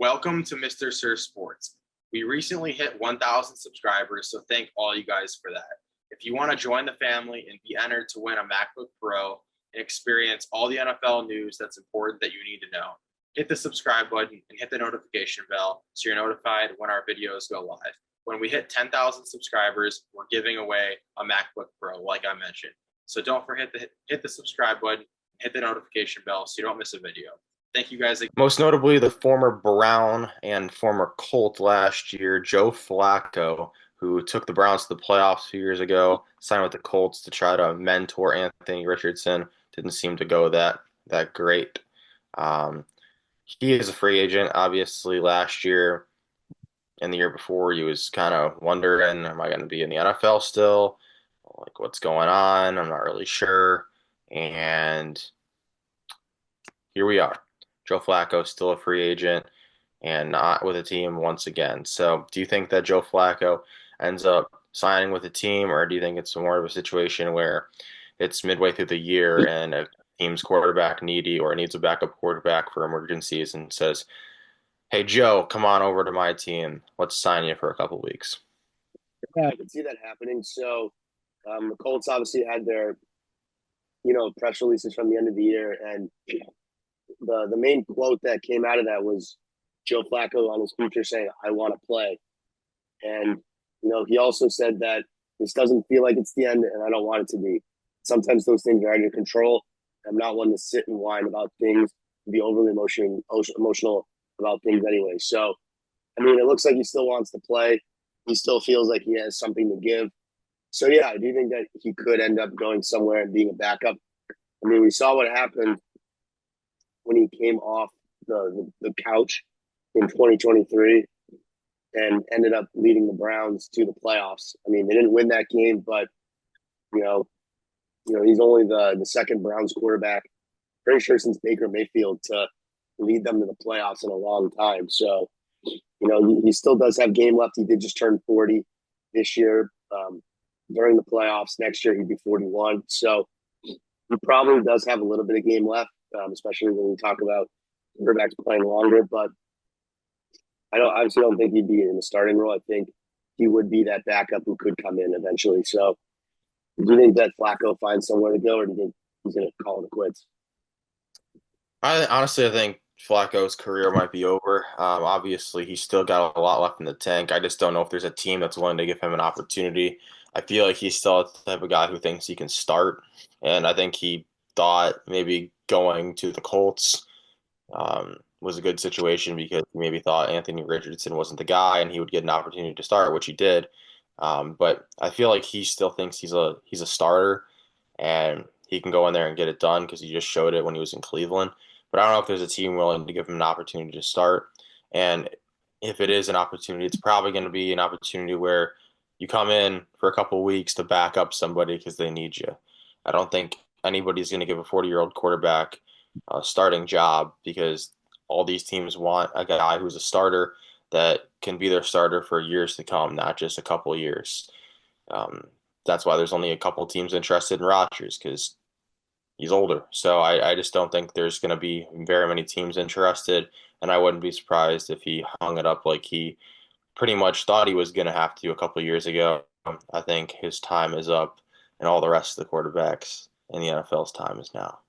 Welcome to Mr. Sir Sports. We recently hit 1,000 subscribers, so thank all you guys for that. If you want to join the family and be entered to win a MacBook Pro and experience all the NFL news that's important that you need to know, hit the subscribe button and hit the notification bell so you're notified when our videos go live. When we hit 10,000 subscribers, we're giving away a MacBook Pro, like I mentioned. So don't forget to hit the subscribe button, hit the notification bell so you don't miss a video. Thank you guys. Most notably, the former Brown and former Colt last year, Joe Flacco, who took the Browns to the playoffs a few years ago, signed with the Colts to try to mentor Anthony Richardson. Didn't seem to go that great. Um, he is a free agent. Obviously, last year and the year before, he was kind of wondering, am I going to be in the NFL still? Like, what's going on? I'm not really sure. And here we are. Joe Flacco still a free agent and not with a team once again. So, do you think that Joe Flacco ends up signing with a team, or do you think it's more of a situation where it's midway through the year and a team's quarterback needy or needs a backup quarterback for emergencies and says, "Hey Joe, come on over to my team. Let's sign you for a couple weeks." Yeah, I can see that happening. So the Colts obviously had their, press releases from the end of the year, and the main quote that came out of that was Joe Flacco on his future saying, "I want to play," and he also said that this doesn't feel like it's the end, and I don't want it to be. Sometimes those things are out of your control. I'm not one to sit and whine about things, and be overly emotional about things anyway. So, I mean, it looks like he still wants to play. He still feels like he has something to give. So, yeah, I do think that he could end up going somewhere and being a backup. I mean, we saw what happened when he came off the couch in 2023 and ended up leading the Browns to the playoffs. I mean, they didn't win that game, but you know, he's only the second Browns quarterback, pretty sure since Baker Mayfield, to lead them to the playoffs in a long time. So, he still does have game left. He did just turn 40 this year. During the playoffs next year, he'd be 41. So he probably does have a little bit of game left, especially when we talk about quarterbacks playing longer. But I obviously don't think he'd be in the starting role. I think he would be that backup who could come in eventually. So do you think that Flacco finds somewhere to go, or do you think he's going to call it quits? I think Flacco's career might be over. Obviously, he's still got a lot left in the tank. I just don't know if there's a team that's willing to give him an opportunity. I feel like he's still the type of guy who thinks he can start, and I think he thought maybe going to the Colts was a good situation because he maybe thought Anthony Richardson wasn't the guy and he would get an opportunity to start, which he did. But I feel like he still thinks he's a starter and he can go in there and get it done because he just showed it when he was in Cleveland. But I don't know if there's a team willing to give him an opportunity to start. And if it is an opportunity, it's probably going to be an opportunity where you come in for a couple of weeks to back up somebody because they need you. I don't think anybody's going to give a 40-year-old quarterback a starting job because all these teams want a guy who's a starter that can be their starter for years to come, not just a couple of years. Um, that's why there's only a couple of teams interested in Rodgers because he's older. So I just don't think there's going to be very many teams interested, and I wouldn't be surprised if he hung it up like he pretty much thought he was going to have to a couple of years ago. I think his time is up, and all the rest of the quarterbacks in the NFL's time is now.